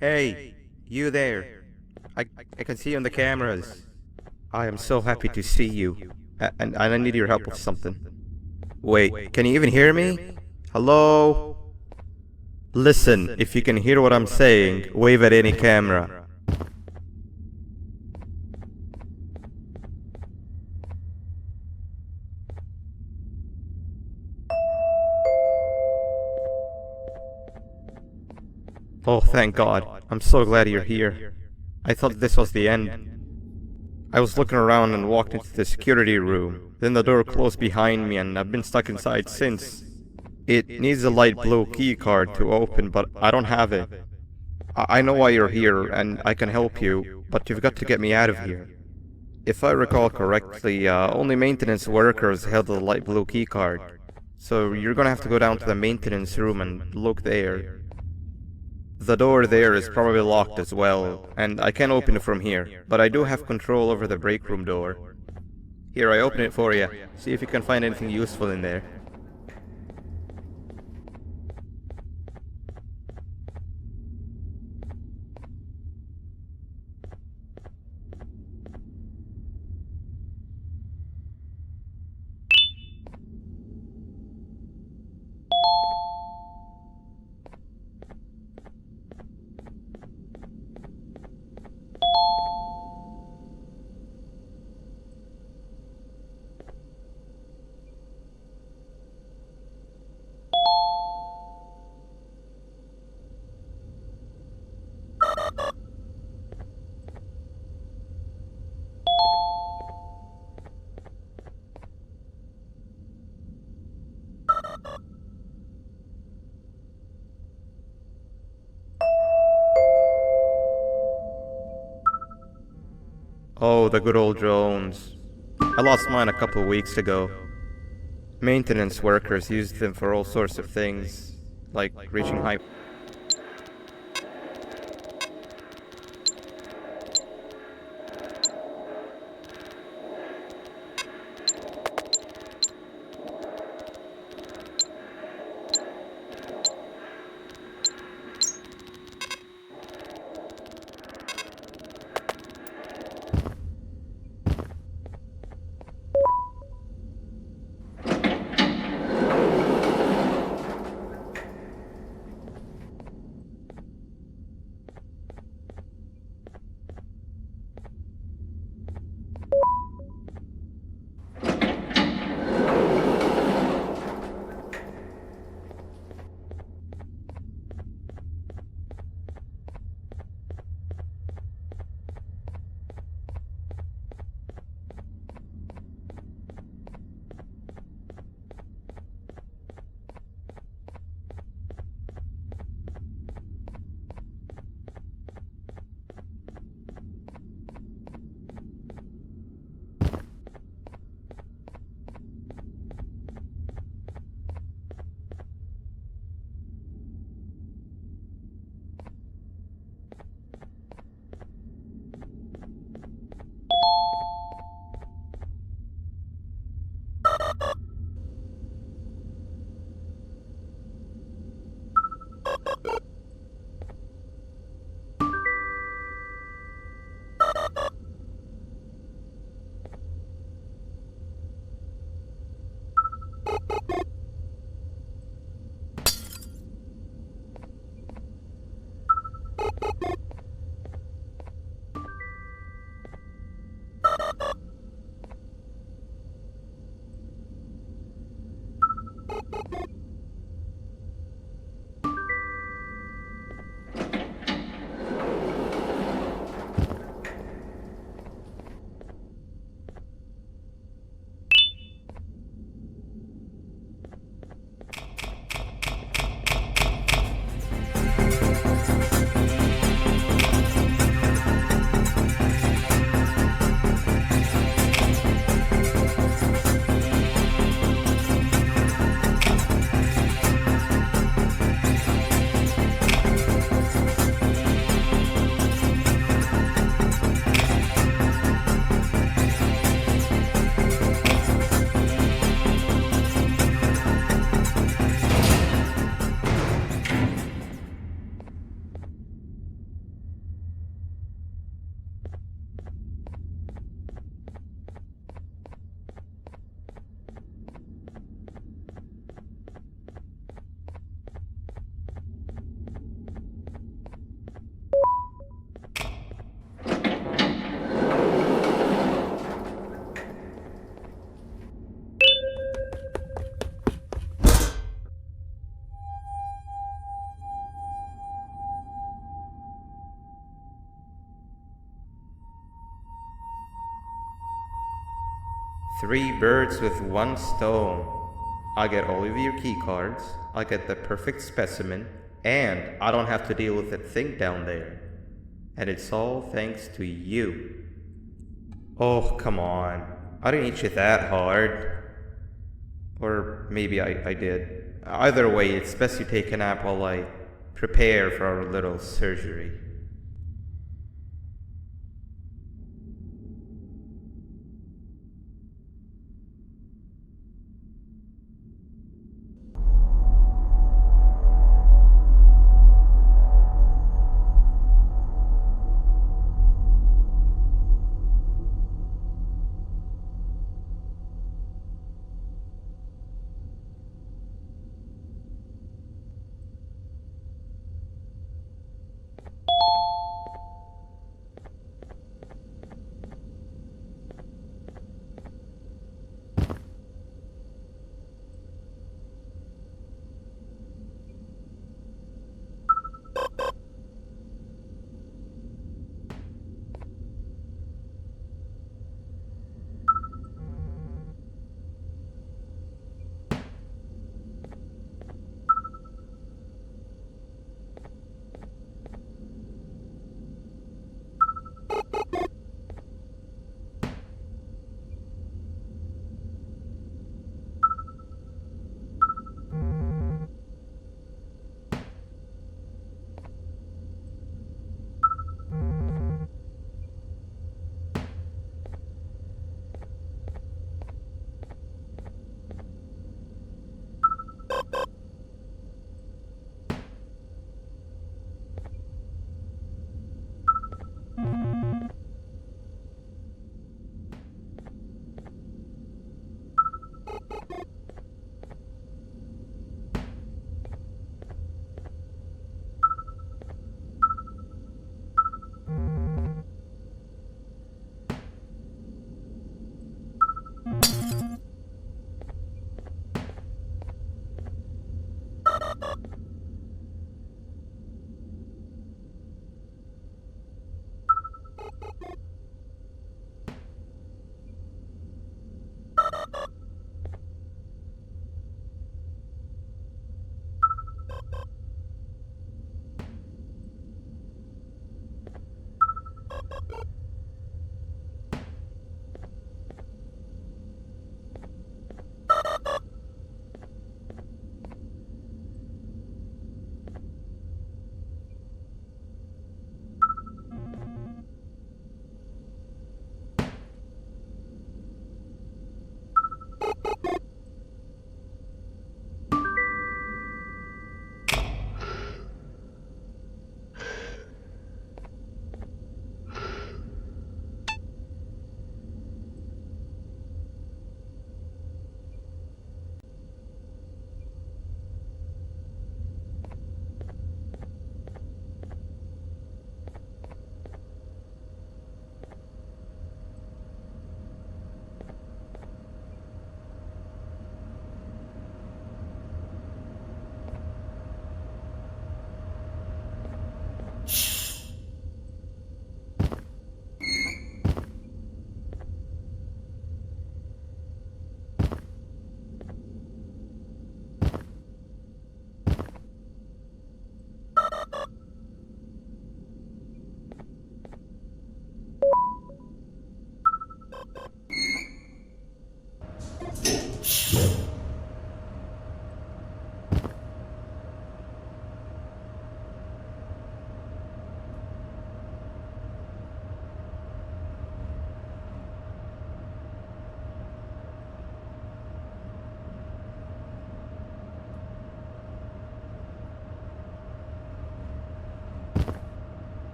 Hey, you there. I can see you on the cameras. I am so happy to see you. And I need your help with something. Wait, can you even hear me? Hello? Listen, if you can hear what I'm saying, wave at any camera. Oh, thank God. I'm so glad you're here. I thought this was the end. I was looking around and walked into the security room. Then the door closed behind me and I've been stuck inside since. It needs a light blue key card to open, but I don't have it. I know why you're here and I can help you, but you've got to get me out of here. If I recall correctly, only maintenance workers held the light blue key card. So you're gonna have to go down to the maintenance room and look there. The door there is probably locked as well, and I can't open it from here, but I do have control over the break room door. Here, I open it for you. See if you can find anything useful in there. Oh, the good old drones. I lost mine a couple weeks ago. Maintenance workers used them for all sorts of things, like reaching high. Three birds with one stone. I get all of your key cards, I get the perfect specimen, and I don't have to deal with that thing down there. And it's all thanks to you. Oh, come on. I didn't hit you that hard. Or maybe I did. Either way, it's best you take a nap while I prepare for our little surgery.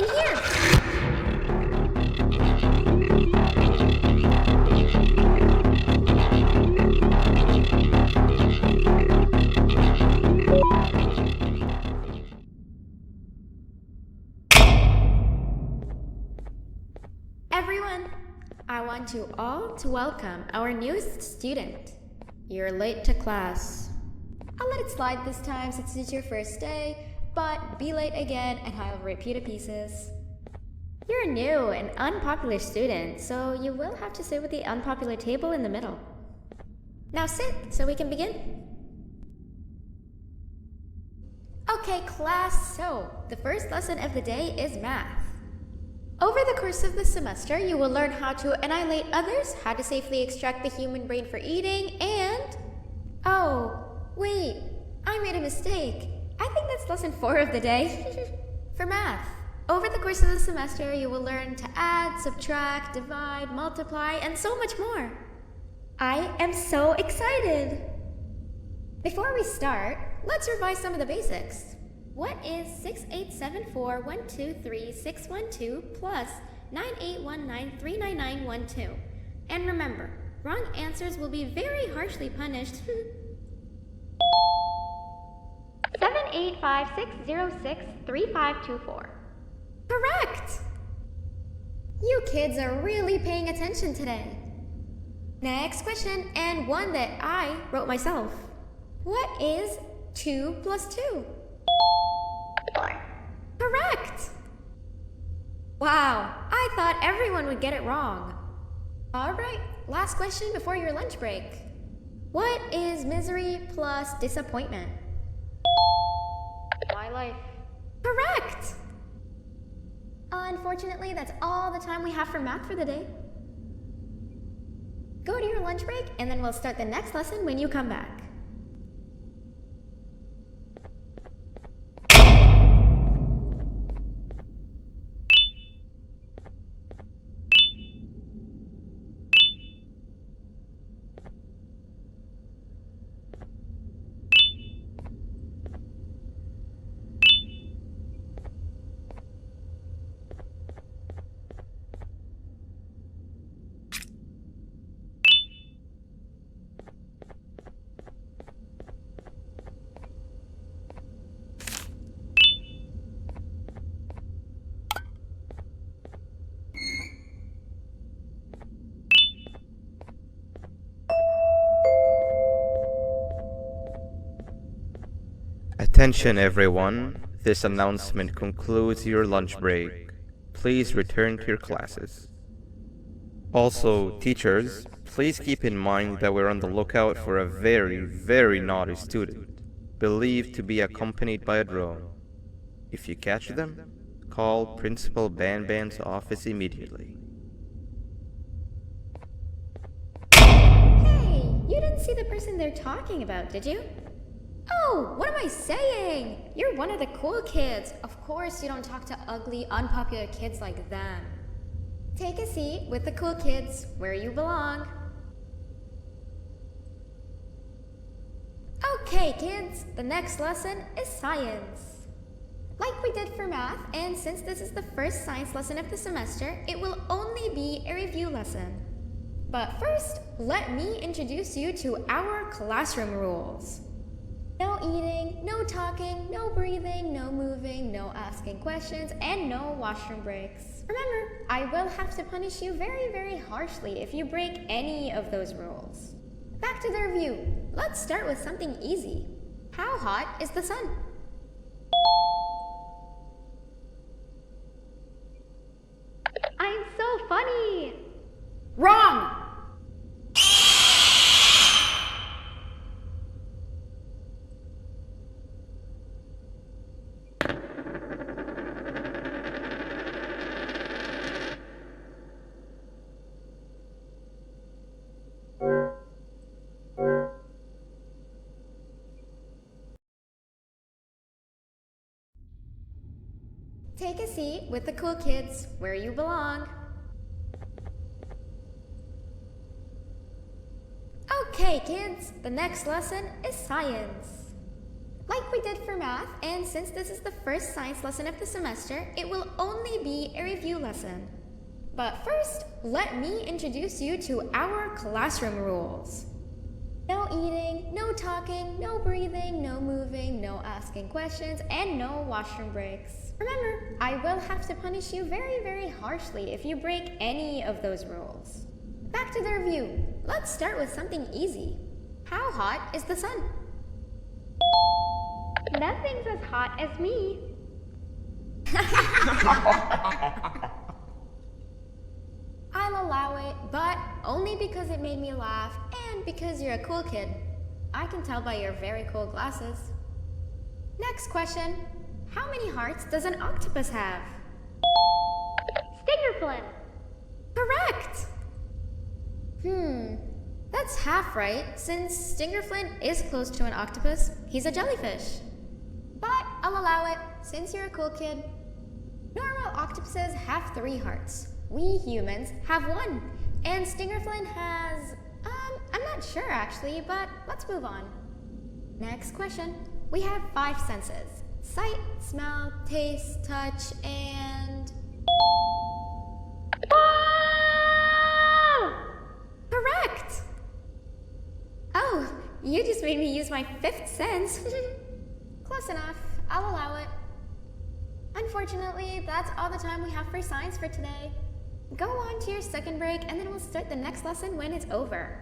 In here! Everyone, I want you all to welcome our newest student. You're late to class. I'll let it slide this time since it's your first day, but be late again and I'll rip you to pieces. You're a new and unpopular student, so you will have to sit with the unpopular table in the middle. Now sit so we can begin. Okay, class, so the first lesson of the day is math. Over the course of the semester, you will learn how to annihilate others, how to safely extract the human brain for eating, and... Oh, wait, I made a mistake. I think that's lesson 4 of the day. For math, over the course of the semester, you will learn to add, subtract, divide, multiply, and so much more. I am so excited! Before we start, let's revise some of the basics. What is 6874123612 plus 9819399912? And remember, wrong answers will be very harshly punished. 785-606-3524. Correct! You kids are really paying attention today. Next question, and one that I wrote myself. What is 2 plus 2? 4. Correct! Wow, I thought everyone would get it wrong. Alright, last question before your lunch break. What is misery plus disappointment? My life. Correct! Unfortunately, that's all the time we have for math for the day. Go to your lunch break, and then we'll start the next lesson when you come back. Attention everyone, this announcement concludes your lunch break. Please return to your classes. Also, teachers, please keep in mind that we're on the lookout for a very naughty student, believed to be accompanied by a drone. If you catch them, call Principal BanBan's office immediately. Hey, you didn't see the person they're talking about, did you? Oh, what am I saying? You're one of the cool kids. Of course you don't talk to ugly, unpopular kids like them. Take a seat with the cool kids where you belong. Okay, kids, the next lesson is science. Like we did for math, and since this is the first science lesson of the semester, it will only be a review lesson. But first, let me introduce you to our classroom rules. No eating, no talking, no breathing, no moving, no asking questions, and no washroom breaks. Remember, I will have to punish you very harshly if you break any of those rules. Back to the review. Let's start with something easy. How hot is the sun? I'm so funny. Wrong! Take a seat with the cool kids where you belong. Okay, kids, the next lesson is science. Like we did for math, and since this is the first science lesson of the semester, it will only be a review lesson. But first, let me introduce you to our classroom rules. No eating, no talking, no breathing, no moving, no asking questions, and no washroom breaks. Remember, I will have to punish you very, very harshly if you break any of those rules. Back to the review. Let's start with something easy. How hot is the sun? Nothing's as hot as me. I'll allow it, but only because it made me laugh and because you're a cool kid. I can tell by your very cool glasses. Next question. How many hearts does an octopus have? Stingerflin. Correct! That's half right, since Stingerflint is close to an octopus. He's a jellyfish. But I'll allow it, since you're a cool kid. Normal octopuses have 3 hearts. We humans have 1. And Stingerflint has... I'm not sure actually, but let's move on. Next question. We have 5 senses. Sight, smell, taste, touch, and... Whoa! Correct! Oh, you just made me use my 5th sense. Close enough. I'll allow it. Unfortunately, that's all the time we have for science for today. Go on to your second break, and then we'll start the next lesson when it's over.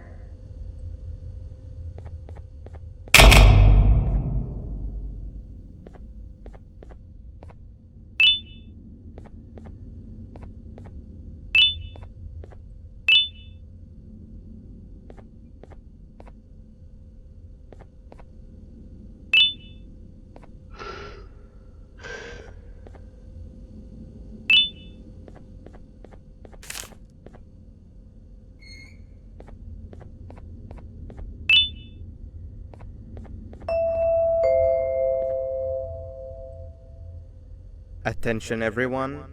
Attention everyone,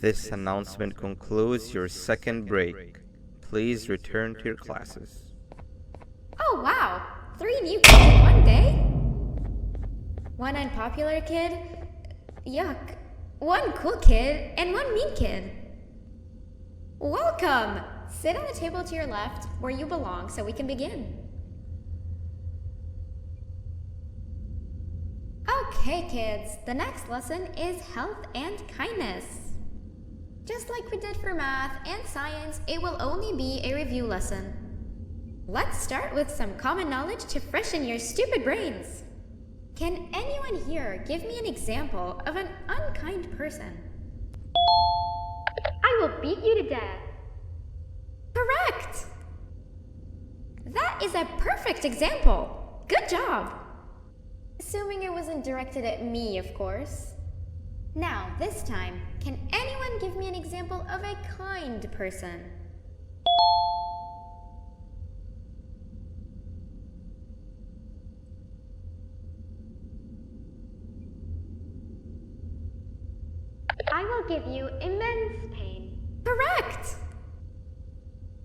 this announcement concludes your second break. Please return to your classes. Oh wow! 3 new kids in one day? 1 unpopular kid? Yuck. 1 cool kid and 1 mean kid. Welcome! Sit on the table to your left, where you belong, so we can begin. Okay, kids, the next lesson is health and kindness. Just like we did for math and science, it will only be a review lesson. Let's start with some common knowledge to freshen your stupid brains. Can anyone here give me an example of an unkind person? I will beat you to death. Correct! That is a perfect example. Good job. Assuming it wasn't directed at me, of course. Now, this time, can anyone give me an example of a kind person? I will give you immense pain. Correct!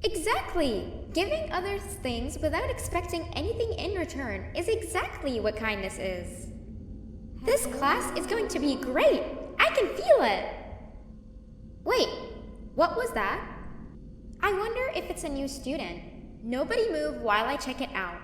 Exactly! Giving others things without expecting anything in return is exactly what kindness is. This class is going to be great! I can feel it! Wait, what was that? I wonder if it's a new student. Nobody move while I check it out.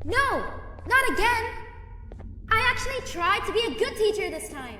No! Not again! I actually tried to be a good teacher this time.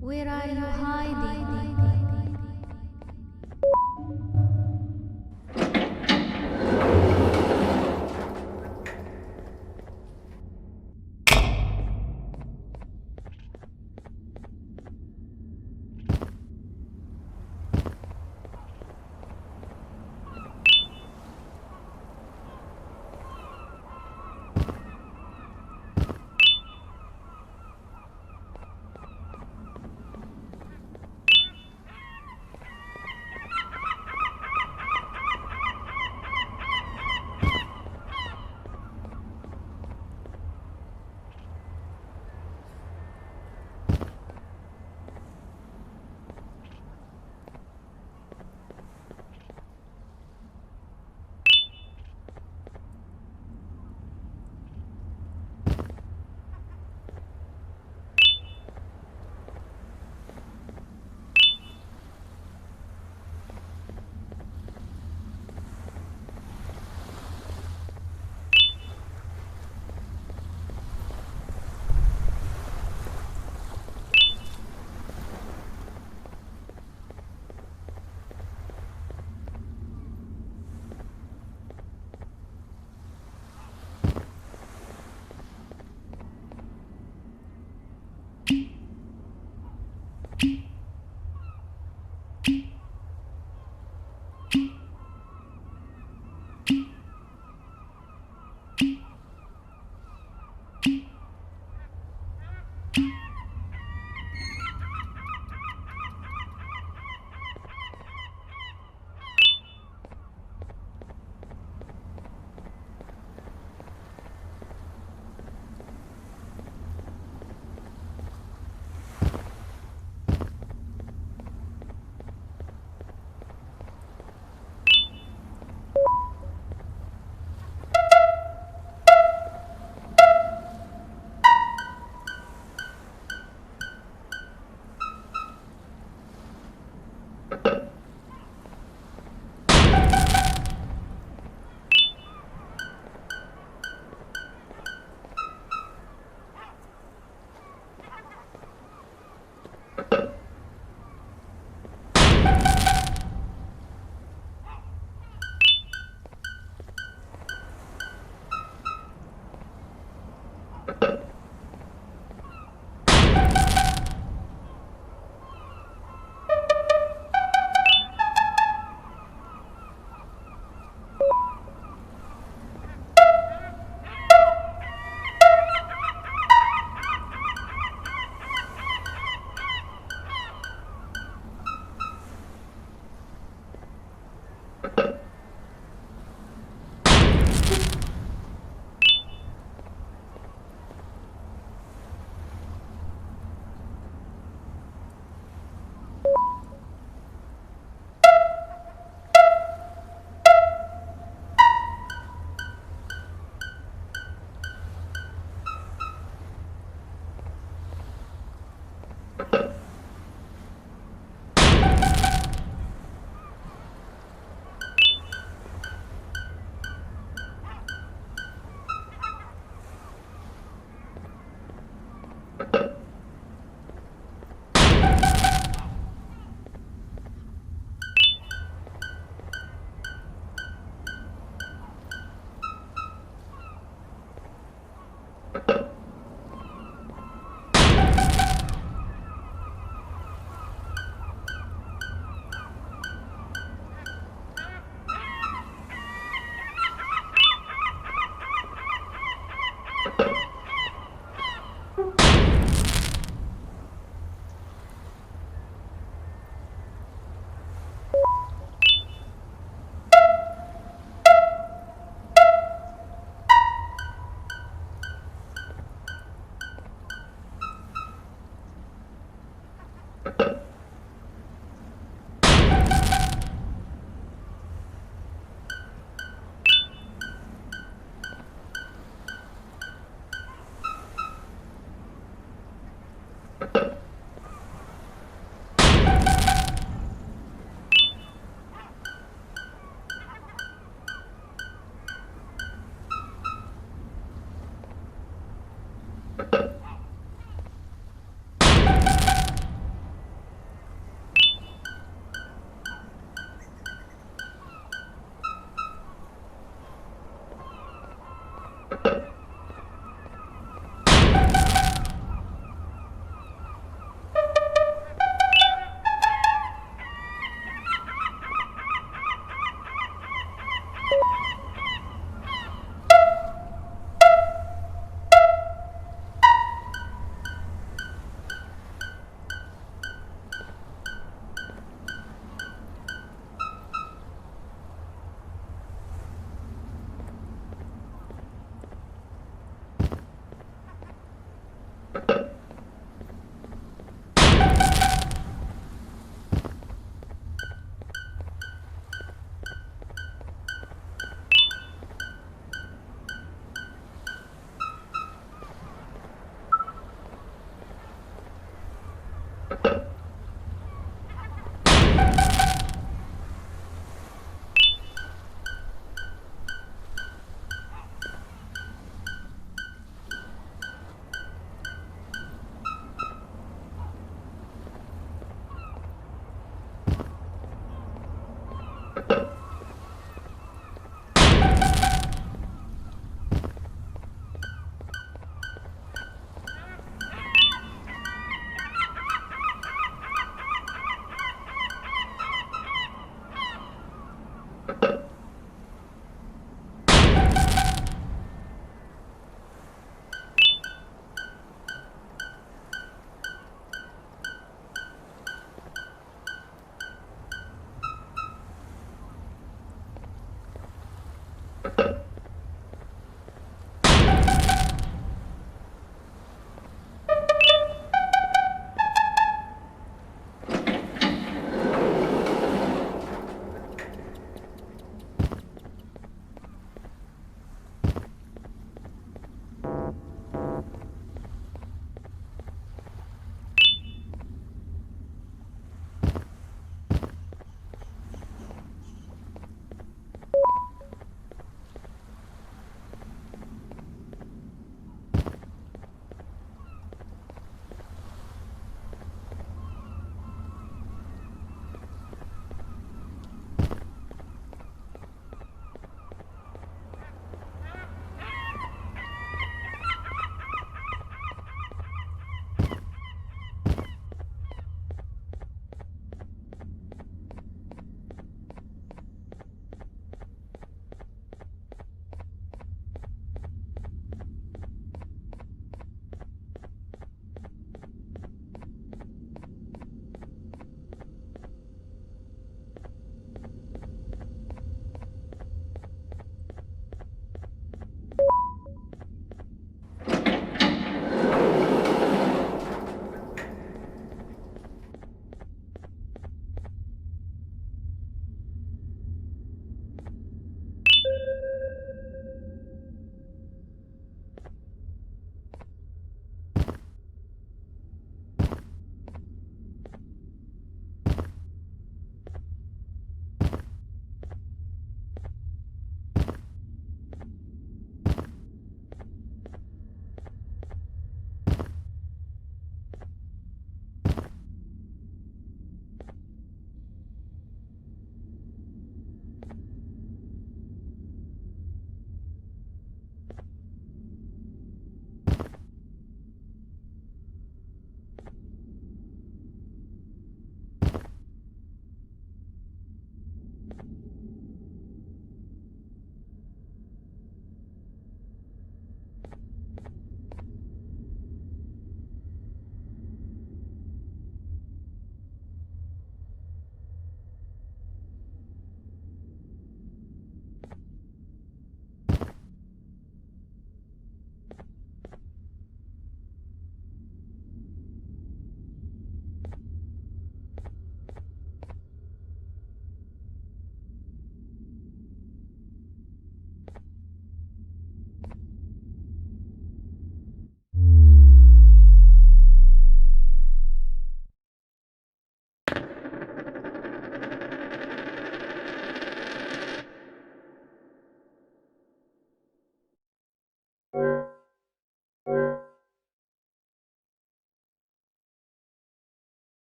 Where are you hiding?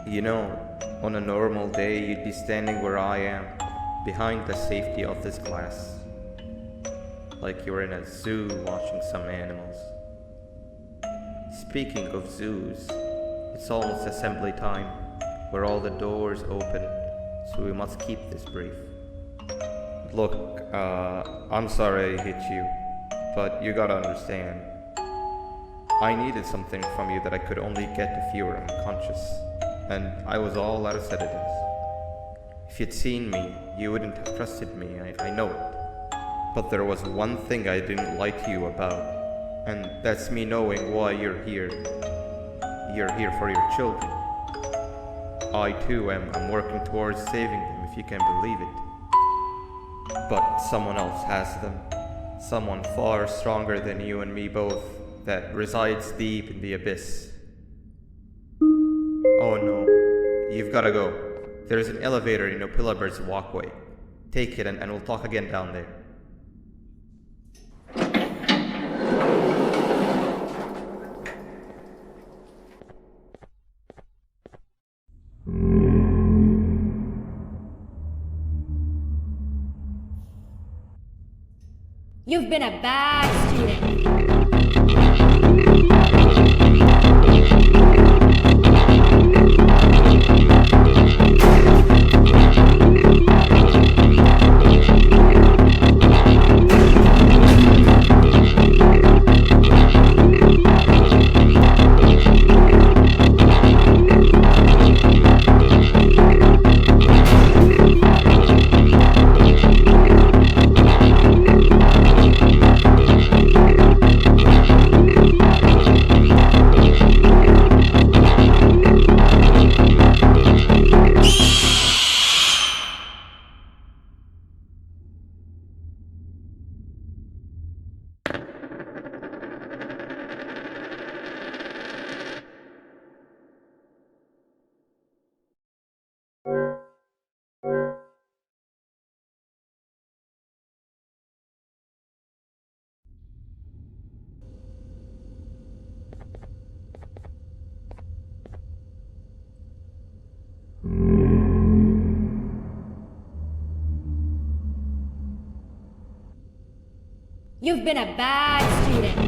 You know, on a normal day, you'd be standing where I am, behind the safety of this glass. Like you're in a zoo watching some animals. Speaking of zoos, it's almost assembly time, where all the doors open, so we must keep this brief. Look, I'm sorry I hit you, but you gotta understand. I needed something from you that I could only get if you were unconscious, and I was all out of sedatives. If you'd seen me, you wouldn't have trusted me, I know it. But there was one thing I didn't lie to you about, and that's me knowing why you're here. You're here for your children. I too am working towards saving them, if you can believe it. But someone else has them. Someone far stronger than you and me both, that resides deep in the abyss. Oh no, you've gotta go. There's an elevator in Opillabird's walkway. Take it and we'll talk again down there. You've been a bad student. You've been a bad student.